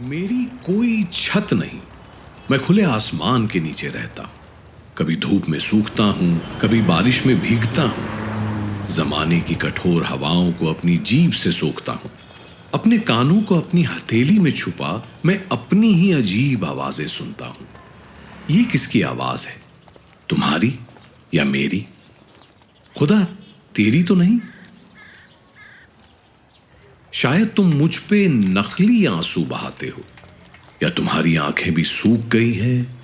मेरी कोई छत नहीं, मैं खुले आसमान के नीचे रहता हूं। कभी धूप में सूखता हूं, कभी बारिश में भीगता हूं। जमाने की कठोर हवाओं को अपनी जीभ से सोखता हूं। अपने कानों को अपनी हथेली में छुपा मैं अपनी ही अजीब आवाजें सुनता हूं। ये किसकी आवाज है, तुम्हारी या मेरी? खुदा, तेरी तो नहीं? शायद तुम मुझ पे नकली आंसू बहाते हो, या तुम्हारी आंखें भी सूख गई हैं।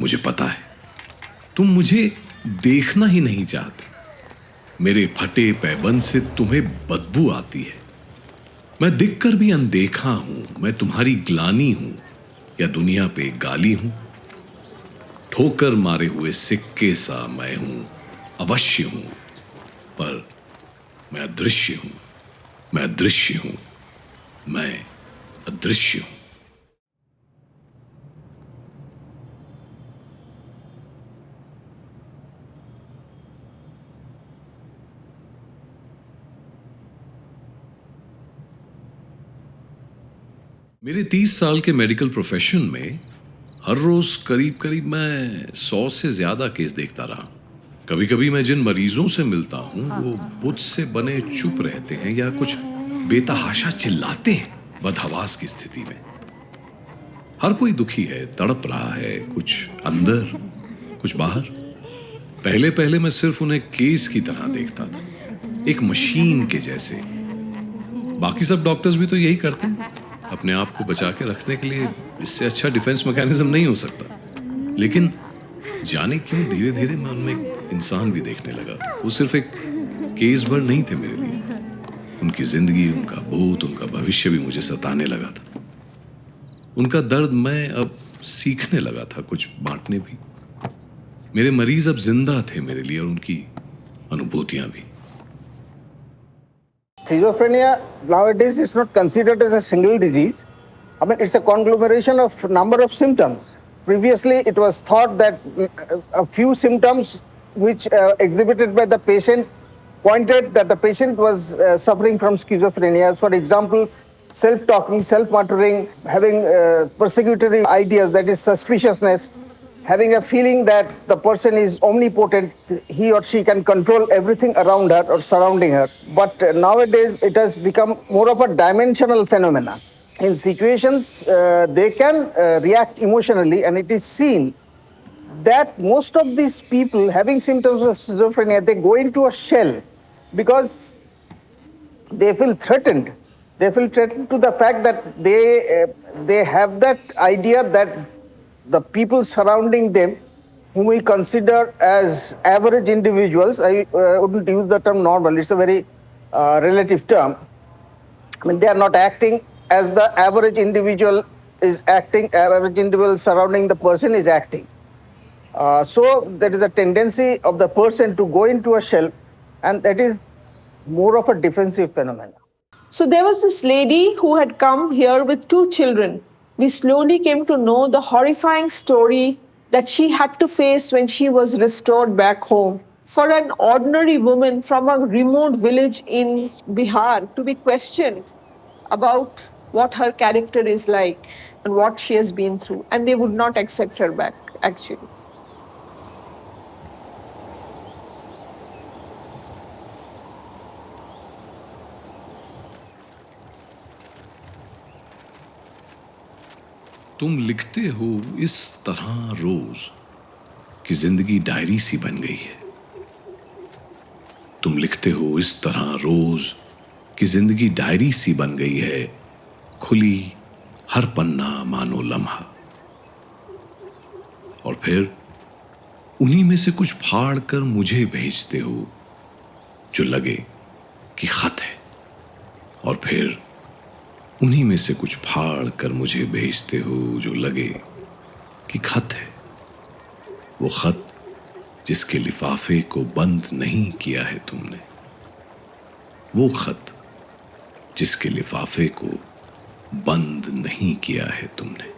मुझे पता है, तुम मुझे देखना ही नहीं चाहते। मेरे फटे पैबंद से तुम्हें बदबू आती है। मैं दिखकर भी अनदेखा हूं। मैं तुम्हारी ग्लानी हूं या दुनिया पे गाली हूं। ठोकर मारे हुए सिक्के सा मैं हूं, अवश्य हूं, पर मैं अदृश्य हूं। मैं अदृश्य हूं। मैं अदृश्य हूं। मेरे 30 साल के मेडिकल प्रोफेशन में हर रोज करीब करीब मैं 100 से ज्यादा केस देखता रहा। कभी कभी मैं जिन मरीजों से मिलता हूं वो बुत से बने चुप रहते हैं या कुछ बेतहाशा चिल्लाते हैं बदहवास की स्थिति में। हर कोई दुखी है, तड़प रहा है, कुछ अंदर कुछ बाहर। पहले पहले मैं सिर्फ उन्हें केस की तरह देखता था, एक मशीन के जैसे। बाकी सब डॉक्टर्स भी तो यही करते हैं, अपने आप को बचा के रखने के लिए। इससे अच्छा डिफेंस मैकेनिज्म नहीं हो सकता। लेकिन जाने क्यों धीरे धीरे मैं उनमें एक इंसान भी देखने लगा। वो सिर्फ एक केस भर नहीं थे मेरे लिए। उनकी जिंदगी, उनका भूत, उनका भविष्य भी मुझे सताने लगा था। उनका दर्द मैं अब सीखने लगा था, कुछ बांटने भी। मेरे मरीज अब जिंदा थे मेरे लिए, और उनकी अनुभूतियां भी। Schizophrenia nowadays is not considered as a single disease. I mean, it's a conglomeration of number of symptoms. Previously, it was thought that a few symptoms which exhibited by the patient pointed that the patient was suffering from schizophrenia. For example, self-talking, self-muttering, having persecutory ideas, that is suspiciousness, having a feeling that the person is omnipotent, he or she can control everything around her or surrounding her. But nowadays it has become more of a dimensional phenomenon. In situations, they can react emotionally, and it is seen that most of these people having symptoms of schizophrenia, they go into a shell because they feel threatened. They feel threatened to the fact that they have that idea that the people surrounding them, whom we consider as average individuals, I wouldn't use the term normal, it's a very relative term. I mean, they are not acting as the average individual is acting, average individual surrounding the person is acting. So there is a tendency of the person to go into a shell, and that is more of a defensive phenomenon. So there was this lady who had come here with 2 children. We slowly came to know the horrifying story that she had to face when she was restored back home. For an ordinary woman from a remote village in Bihar to be questioned about what her character is like and what she has been through, and they would not accept her back, actually. तुम लिखते हो इस तरह रोज कि जिंदगी diary सी बन गई है। तुम लिखते हो इस तरह रोज कि जिंदगी डायरी सी बन गई है, खुली हर पन्ना मानो लम्हा। और फिर उन्हीं में से कुछ फाड़ कर मुझे भेजते हो जो लगे कि खत है। और फिर उन्हीं में से कुछ फाड़ कर मुझे भेजते हो जो लगे कि खत है। वो खत जिसके लिफाफे को बंद नहीं किया है तुमने। वो खत जिसके लिफाफे को बंद नहीं किया है तुमने।